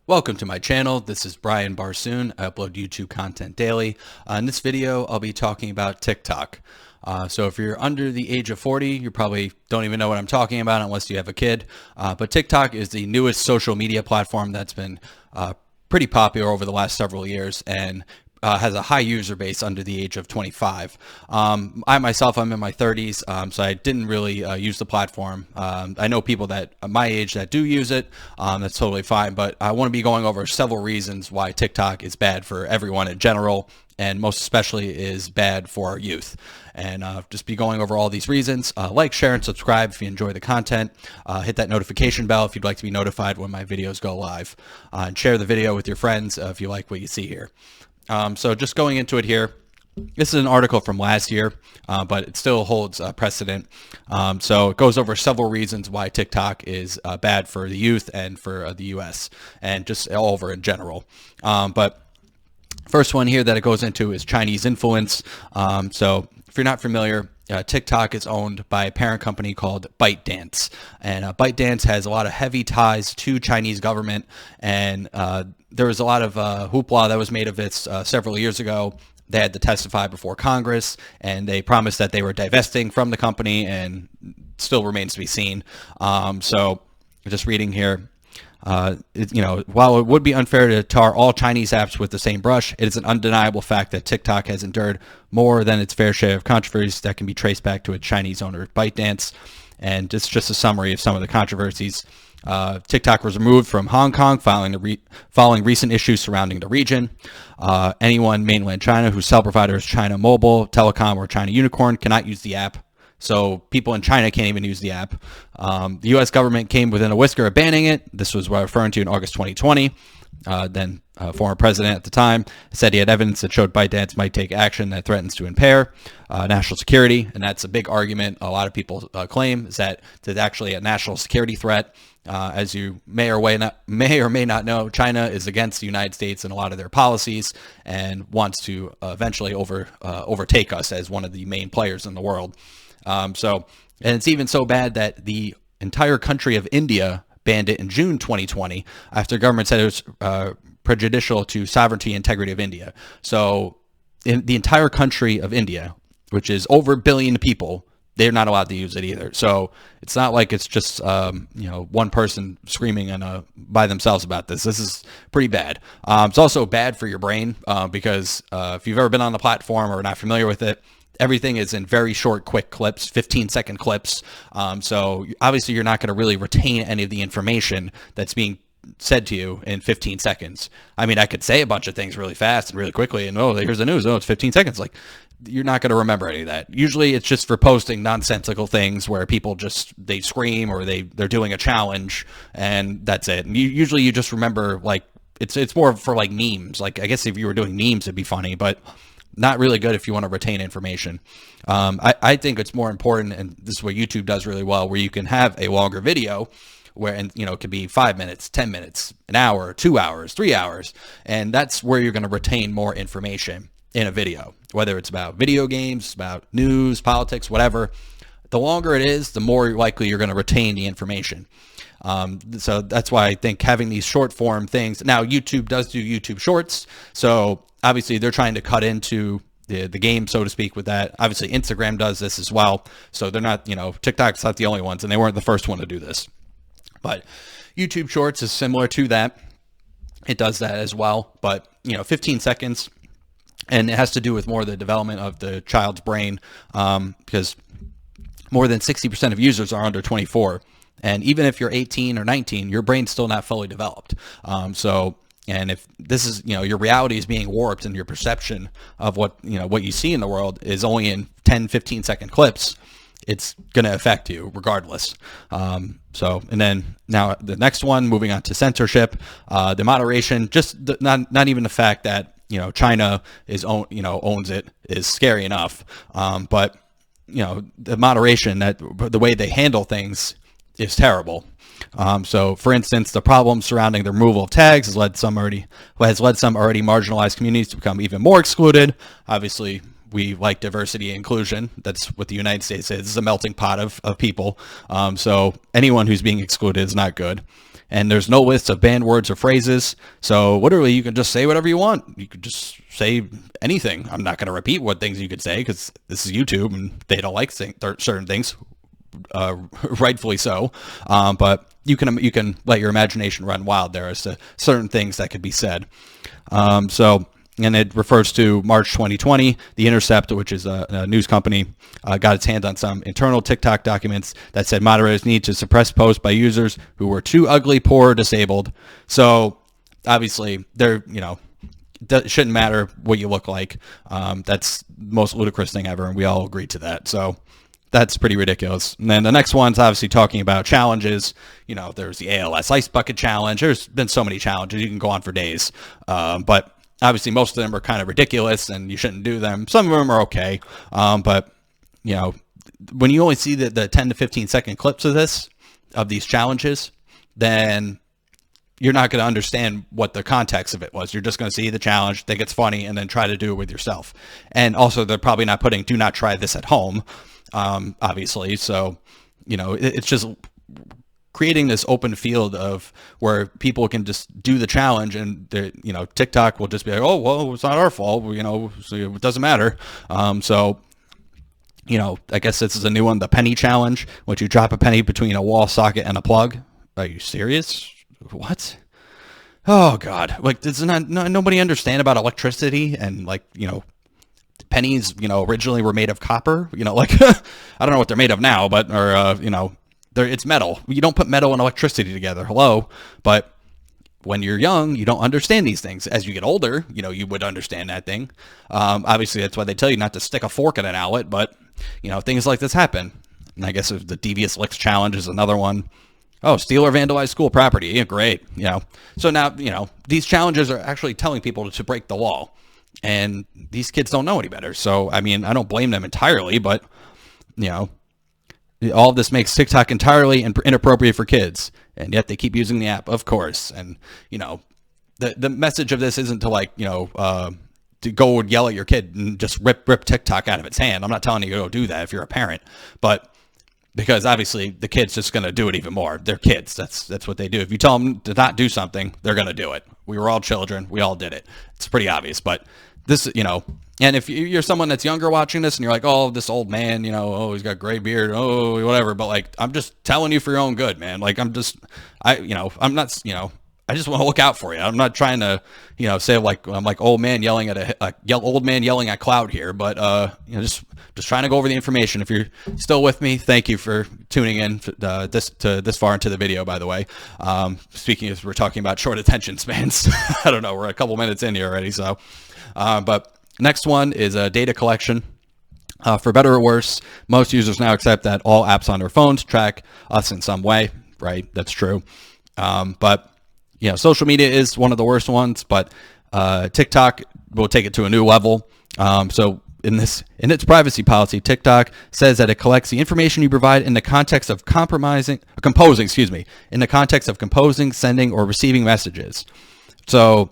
Welcome to my channel. This is Brian Barsoon. I upload YouTube content daily. In this video, I'll be talking about TikTok. So if you're under the age of 40, you probably don't even know what I'm talking about unless you have a kid. But TikTok is the newest social media platform that's been pretty popular over the last several years and has a high user base under the age of 25. I myself, I'm in my 30s, so I didn't really use the platform. I know people that my age that do use it. That's totally fine, but I want to be going over several reasons why TikTok is bad for everyone in general, and most especially is bad for our youth. And just be going over all these reasons. Like, share, and subscribe if you enjoy the content. Hit that notification bell if you'd like to be notified when my videos go live. And share the video with your friends if you like what you see here. So just going into it here, this is an article from last year, but it still holds precedent. So it goes over several reasons why TikTok is bad for the youth and for the US and just all over in general. But first one here that it goes into is Chinese influence. So if you're not familiar, TikTok is owned by a parent company called ByteDance, and ByteDance has a lot of heavy ties to Chinese government, and there was a lot of hoopla that was made of this several years ago. They had to testify before Congress, and they promised that they were divesting from the company, and still remains to be seen. So just reading here. While it would be unfair to tar all Chinese apps with the same brush, it is an undeniable fact that TikTok has endured more than its fair share of controversies that can be traced back to its Chinese owner, ByteDance. And it's just a summary of some of the controversies. TikTok was removed from Hong Kong following recent issues surrounding the region. Anyone mainland China whose cell provider is China Mobile, Telecom, or China Unicorn cannot use the app. So people in China can't even use the app. The U.S. government came within a whisker of banning it. This was what I was referring to in August 2020. Then former president at the time said he had evidence that showed ByteDance might take action that threatens to impair national security. And that's a big argument a lot of people claim, is that it's actually a national security threat. As you may or may not know, China is against the United States and a lot of their policies and wants to eventually overtake us as one of the main players in the world. And it's even so bad that the entire country of India banned it in June 2020 after government said it was prejudicial to sovereignty and integrity of India. So in the entire country of India, which is over 1 billion people, they're not allowed to use it either. So it's not like it's just one person screaming by themselves about this. This is pretty bad. It's also bad for your brain because if you've ever been on the platform or not familiar with it, everything is in very short, quick clips, 15-second clips. So obviously you're not going to really retain any of the information that's being said to you in 15 seconds. I mean, I could say a bunch of things really fast and really quickly, and here's the news. It's 15 seconds. Like, you're not going to remember any of that. Usually it's just for posting nonsensical things where people they scream or they're doing a challenge, and that's it. And usually you just remember, like, it's more for like memes. Like, I guess if you were doing memes, it'd be funny, but not really good if you want to retain information. I think it's more important, and this is what YouTube does really well, where you can have a longer video where, and it could be 5 minutes, 10 minutes, an hour, 2 hours, 3 hours. And that's where you're going to retain more information in a video, whether it's about video games, about news, politics, whatever. The longer it is, the more likely you're going to retain the information. So that's why I think having these short form things. Now, YouTube does do YouTube Shorts. So obviously they're trying to cut into the game, so to speak, with that. Obviously Instagram does this as well. So they're not, TikTok's not the only ones, and they weren't the first one to do this. But YouTube Shorts is similar to that. It does that as well. But, 15 seconds. And it has to do with more the development of the child's brain, because more than 60% of users are under 24. And even if you're 18 or 19, your brain's still not fully developed. And if this is, your reality is being warped and your perception of what you see in the world is only in 10, 15-second clips, it's going to affect you regardless. And then now the next one, moving on to censorship, the moderation, just not even the fact that, China owns it is scary enough. But the moderation, that the way they handle things is terrible. So for instance, the problem surrounding the removal of tags has led some already marginalized communities to become even more excluded. Obviously, we like diversity and inclusion. That's what the United States is. It's a melting pot of people. So anyone who's being excluded is not good. and there's no lists of banned words or phrases. So literally, you can just say whatever you want. You could just say anything. I'm not going to repeat what things you could say because this is YouTube and they don't like certain things, rightfully so. But you can let your imagination run wild there as to certain things that could be said. And it refers to March 2020. The Intercept, which is a news company, got its hands on some internal TikTok documents that said moderators need to suppress posts by users who were too ugly, poor, or disabled. So obviously, it shouldn't matter what you look like. That's the most ludicrous thing ever, and we all agree to that. So that's pretty ridiculous. And then the next one's obviously talking about challenges. There's the ALS Ice Bucket Challenge. There's been so many challenges. You can go on for days. But obviously, most of them are kind of ridiculous, and you shouldn't do them. Some of them are okay, but when you only see the 10 to 15-second clips of these challenges, then you're not going to understand what the context of it was. You're just going to see the challenge, think it's funny, and then try to do it with yourself. And also, they're probably not putting "do not try this at home," obviously. So, it's just creating this open field of where people can just do the challenge, and TikTok will just be like, oh, well, it's not our fault, so it doesn't matter. I guess this is a new one, the penny challenge, which you drop a penny between a wall socket and a plug. Are you serious? What? Oh God! Like, does nobody understand about electricity and pennies? Originally were made of copper. I don't know what they're made of now, but it's metal. You don't put metal and electricity together. Hello. But when you're young, you don't understand these things. As you get older, you would understand that thing. Obviously, that's why they tell you not to stick a fork in an outlet, but, things like this happen. And I guess the Devious Licks Challenge is another one. Oh, steal or vandalize school property. Yeah, great. So now, these challenges are actually telling people to break the law. And these kids don't know any better. So, I mean, I don't blame them entirely, but, all of this makes TikTok entirely inappropriate for kids, and yet they keep using the app, of course. And the message of this isn't to to go and yell at your kid and just rip TikTok out of its hand. I'm not telling you to go do that if you're a parent, but because obviously the kid's just going to do it even more. They're kids. That's what they do. If you tell them to not do something, they're going to do it. We were all children. We all did it. It's pretty obvious, but this, and if you're someone that's younger watching this and you're like, oh, this old man, oh, he's got gray beard, oh, whatever. But I'm just telling you for your own good, man. I'm not, I just want to look out for you. I'm not trying to, say I'm like old man yelling at old man yelling at cloud here, but just trying to go over the information. If you're still with me, thank you for tuning in this far into the video. By the way, speaking as we're talking about short attention spans, I don't know, we're a couple minutes in here already. So, but next one is data collection. For better or worse, most users now accept that all apps on their phones track us in some way. Right, that's true. But social media is one of the worst ones, but TikTok will take it to a new level. So in its privacy policy, TikTok says that it collects the information you provide in the context of composing, in the context of composing, sending, or receiving messages. So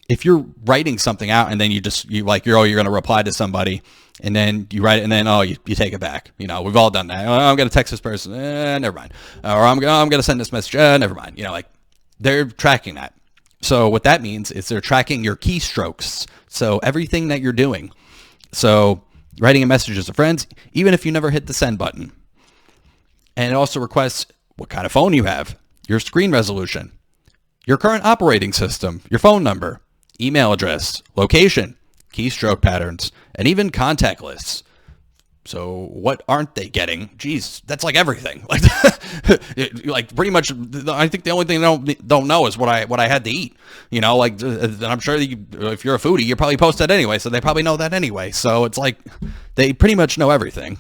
if you're writing something out and then you're going to reply to somebody, and then you write it, and then you take it back. We've all done that. I'm going to text this person, never mind. Or I'm going to send this message, never mind. They're tracking that. So what that means is they're tracking your keystrokes. So everything that you're doing. So writing a message to friends, even if you never hit the send button. And it also requests what kind of phone you have, your screen resolution, your current operating system, your phone number, email address, location, keystroke patterns, and even contact lists. So what aren't they getting? Geez, that's like everything. Like pretty much. I think the only thing they don't know is what I had to eat. I'm sure if you're a foodie, you probably post that anyway. So they probably know that anyway. So it's like they pretty much know everything.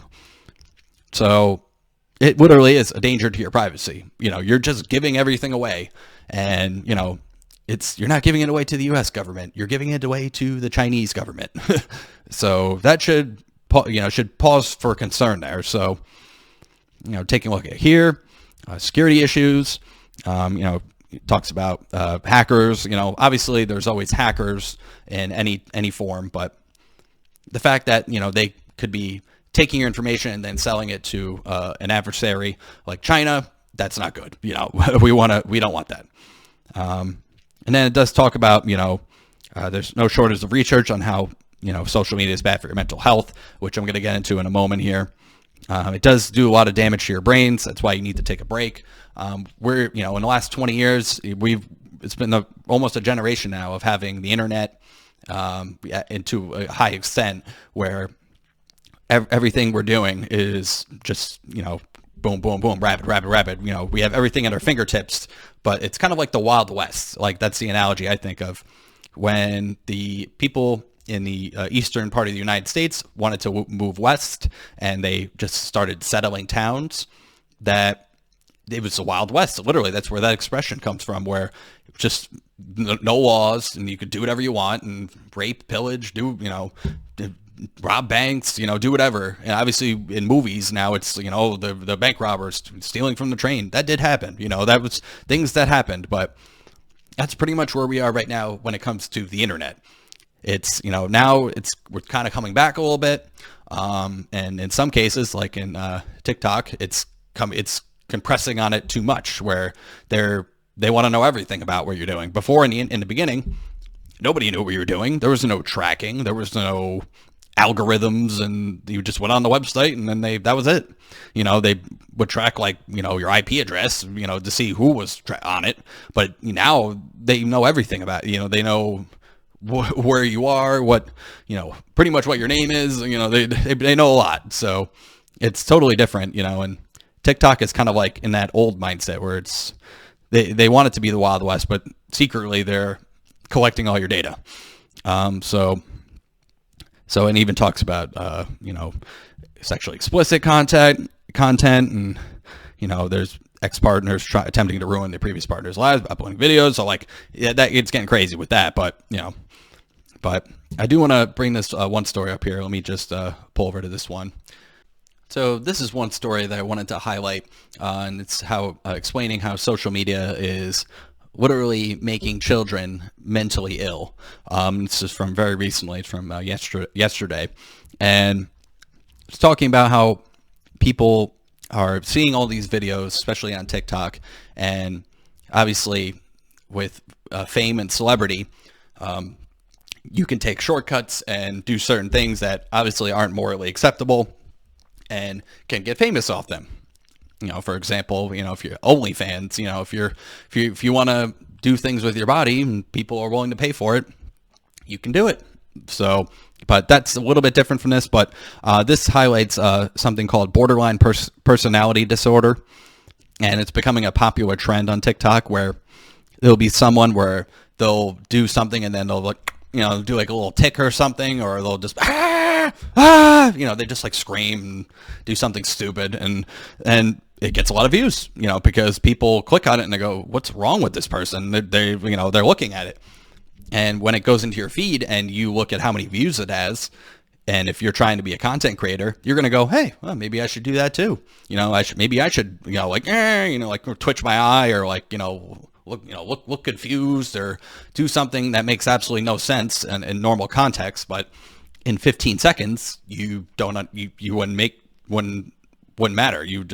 So it literally is a danger to your privacy. You're just giving everything away, and you're not giving it away to the U.S. government. You're giving it away to the Chinese government. So that should pause for concern there. So, taking a look at here, security issues, it talks about hackers. Obviously there's always hackers in any form, but the fact that, they could be taking your information and then selling it to an adversary like China, that's not good. You know, we don't want that. And then it does talk about, there's no shortage of research on how, social media is bad for your mental health, which I'm going to get into in a moment here. It does do a lot of damage to your brains. That's why you need to take a break. We're, in the last 20 years, it's been almost a generation now of having the internet into a high extent where everything we're doing is just, boom, boom, boom, rapid. We have everything at our fingertips, but it's kind of like the Wild West. Like, that's the analogy I think of when the people in the eastern part of the United States wanted to move west and they just started settling towns, that it was the Wild West. Literally, that's where that expression comes from, where just no laws and you could do whatever you want and rape, pillage, rob banks, do whatever. And obviously in movies now it's, the bank robbers stealing from the train. That did happen. That was things that happened, but that's pretty much where we are right now when it comes to the internet. It's, now we're kind of coming back a little bit. And in some cases, like in TikTok, it's compressing on it too much, where they want to know everything about what you're doing. Before, in the beginning, nobody knew what you were doing. There was no tracking. There was no algorithms, and you just went on the website and then that was it. They would track your IP address, to see who was on it. But now they know everything about it. They know where you are, what, pretty much what your name is. They know a lot. So it's totally different, and TikTok is kind of like in that old mindset where it's, they want it to be the Wild West, but secretly they're collecting all your data. So it even talks about, sexually explicit content, and, there's ex-partners attempting to ruin their previous partner's lives by uploading videos. So it's getting crazy with that, but I do want to bring this one story up here. Let me just pull over to this one. So this is one story that I wanted to highlight, and it's how explaining how social media is literally making children mentally ill. This is from very recently. It's from yesterday, and it's talking about how people are seeing all these videos, especially on TikTok, and obviously with fame and celebrity, you can take shortcuts and do certain things that obviously aren't morally acceptable and can get famous off them. For example, if you're OnlyFans, if you want to do things with your body and people are willing to pay for it, you can do it. So, but that's a little bit different from this. But this highlights something called borderline personality disorder, and it's becoming a popular trend on TikTok where there'll be someone where they'll do something and then they'll do like a little tick or something, or they'll just they just scream and do something stupid, and it gets a lot of views, because people click on it and they go, what's wrong with this person? They're looking at it. And when it goes into your feed and you look at how many views it has, and if you're trying to be a content creator, you're going to go, hey, well, maybe I should do that too. Maybe I should, twitch my eye, or look confused, or do something that makes absolutely no sense in normal context. But in 15 seconds, you wouldn't matter. You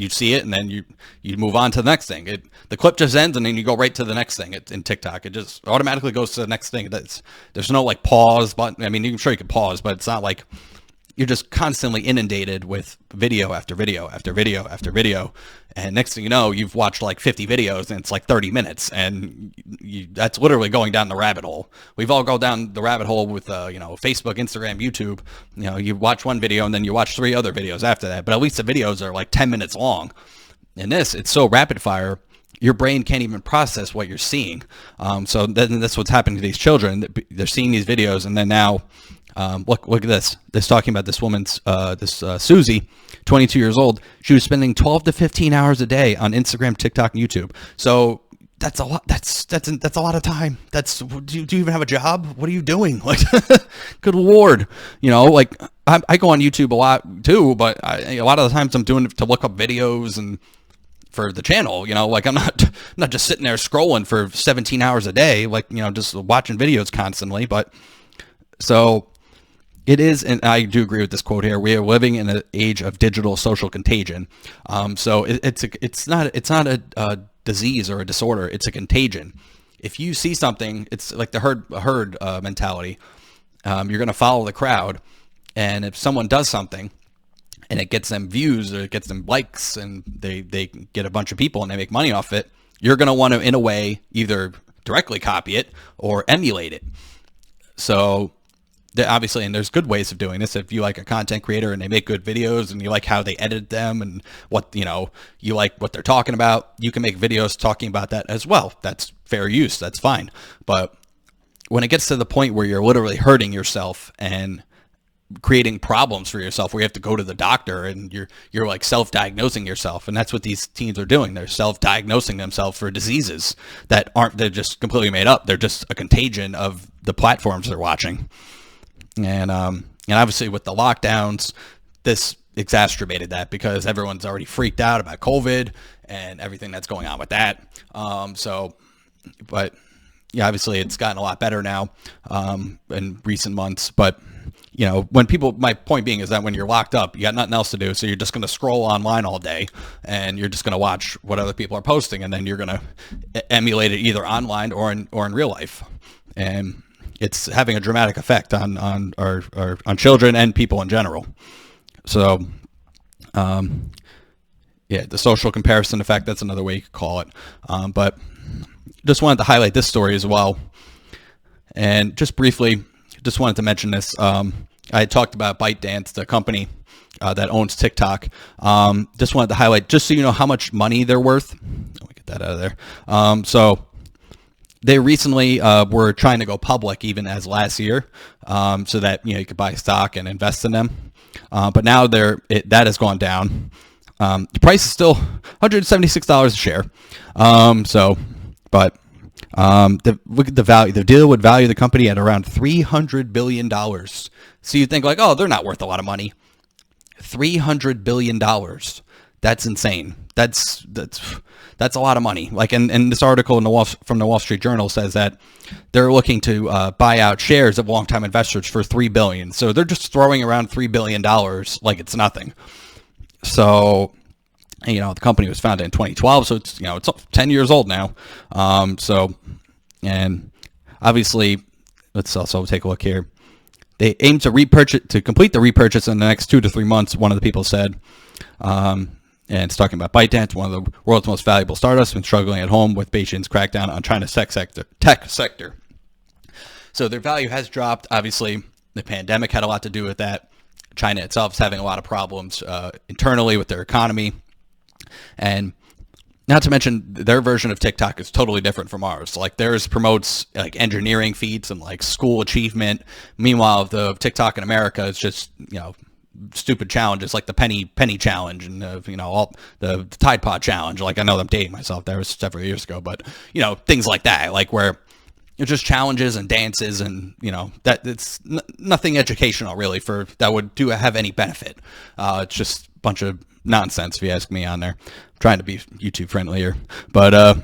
see it and then you move on to the next thing. The clip just ends and then you go right to the next thing. In TikTok, it just automatically goes to the next thing. There's no pause button. I mean, I'm sure you can pause, but it's not like you're just constantly inundated with video after video after video after video. And next thing you know, you've watched 50 videos and it's 30 minutes. And that's literally going down the rabbit hole. We've all gone down the rabbit hole with, Facebook, Instagram, YouTube. You watch one video and then you watch 3 other videos after that. But at least the videos are 10 minutes long. In this, it's so rapid fire, your brain can't even process what you're seeing. So then that's what's happening to these children. They're seeing these videos and then now, look at this. This talking about this woman's, Susie, 22 years old. She was spending 12 to 15 hours a day on Instagram, TikTok, and YouTube. So that's a lot. That's a lot of time. Do you even have a job? What are you doing? Good Lord. I go on YouTube a lot too, but a lot of the times I'm doing it to look up videos and for the channel, I'm not just sitting there scrolling for 17 hours a day, just watching videos constantly. But so It is, and I do agree with this quote here. We are living in an age of digital social contagion. So it's not a disease or a disorder. It's a contagion. If you see something, it's like the herd mentality. You're going to follow the crowd, and if someone does something, and it gets them views or it gets them likes, and they get a bunch of people and they make money off it, you're going to want to, in a way, either directly copy it or emulate it. So obviously, and there's good ways of doing this. If you like a content creator and they make good videos and you like how they edit them and what, you like what they're talking about, you can make videos talking about that as well. That's fair use. That's fine. But when it gets to the point where you're literally hurting yourself and creating problems for yourself, where you have to go to the doctor and you're like self-diagnosing yourself, and that's what these teens are doing. They're self-diagnosing themselves for diseases that they're just completely made up. They're just a contagion of the platforms they're watching. And obviously with the lockdowns, this exacerbated that because everyone's already freaked out about COVID and everything that's going on with that. But yeah, obviously it's gotten a lot better now in recent months. But my point being is that when you're locked up, you got nothing else to do, so you're just going to scroll online all day, and you're just going to watch what other people are posting, and then you're going to emulate it either online or in real life. And it's having a dramatic effect on children and people in general. So, yeah, the social comparison effect, that's another way you could call it. But just wanted to highlight this story as well. And just briefly, just wanted to mention this. I talked about ByteDance, the company that owns TikTok. Just wanted to highlight, just so you know how much money they're worth. Let me get that out of there. So they recently were trying to go public even as last year, so that you could buy stock and invest in them. But now that has gone down. The price is still $176 a share. Look at the value. The deal would value the company at around $300 billion. So you think like, oh, they're not worth a lot of money. $300 billion. That's insane. That's a lot of money. Like, and this article from the Wall Street Journal says that they're looking to buy out shares of longtime investors for $3 billion. So they're just throwing around $3 billion like it's nothing. So, the company was founded in 2012, so it's 10 years old now. And obviously, let's also take a look here. They aim to complete the repurchase in the next 2 to 3 months. One of the people said, and it's talking about ByteDance, one of the world's most valuable startups, been struggling at home with Beijing's crackdown on China's tech sector. So their value has dropped. Obviously, the pandemic had a lot to do with that. China itself is having a lot of problems internally with their economy. And not to mention, their version of TikTok is totally different from ours. Like, theirs promotes like engineering feats and like school achievement. Meanwhile, the TikTok in America is just stupid challenges like the penny challenge and all the Tide Pod challenge. Like, I know I'm dating myself. That was several years ago, but things like that, like where it's just challenges and dances and that it's nothing educational really that would have any benefit. It's just a bunch of nonsense, if you ask me, on there. I'm trying to be YouTube friendlier, but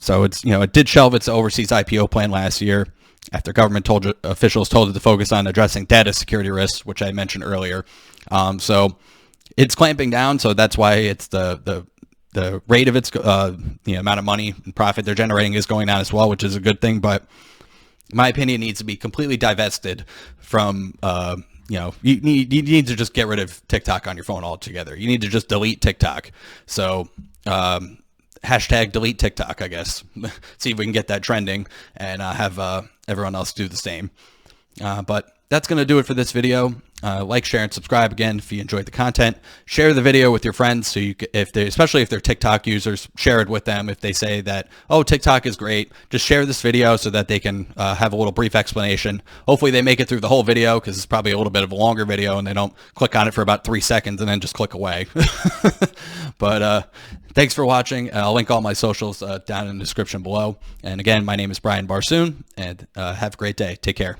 so it's it did shelve its overseas IPO plan last year after government officials told it to focus on addressing data security risks, which I mentioned earlier. So it's clamping down, so that's why it's the rate of its the amount of money and profit they're generating is going down as well, which is a good thing. But in my opinion, it needs to be completely divested from you need to just get rid of TikTok on your phone altogether. You need to just delete TikTok. So hashtag delete TikTok, I guess. See if we can get that trending and have everyone else do the same. But that's going to do it for this video. Like, share, and subscribe again if you enjoyed the content. Share the video with your friends, so especially if they're TikTok users, share it with them. If they say that, oh, TikTok is great, just share this video so that they can have a little brief explanation. Hopefully they make it through the whole video, because it's probably a little bit of a longer video and they don't click on it for about 3 seconds and then just click away. But thanks for watching. I'll link all my socials down in the description below. And again, my name is Brian Barsoon, and have a great day. Take care.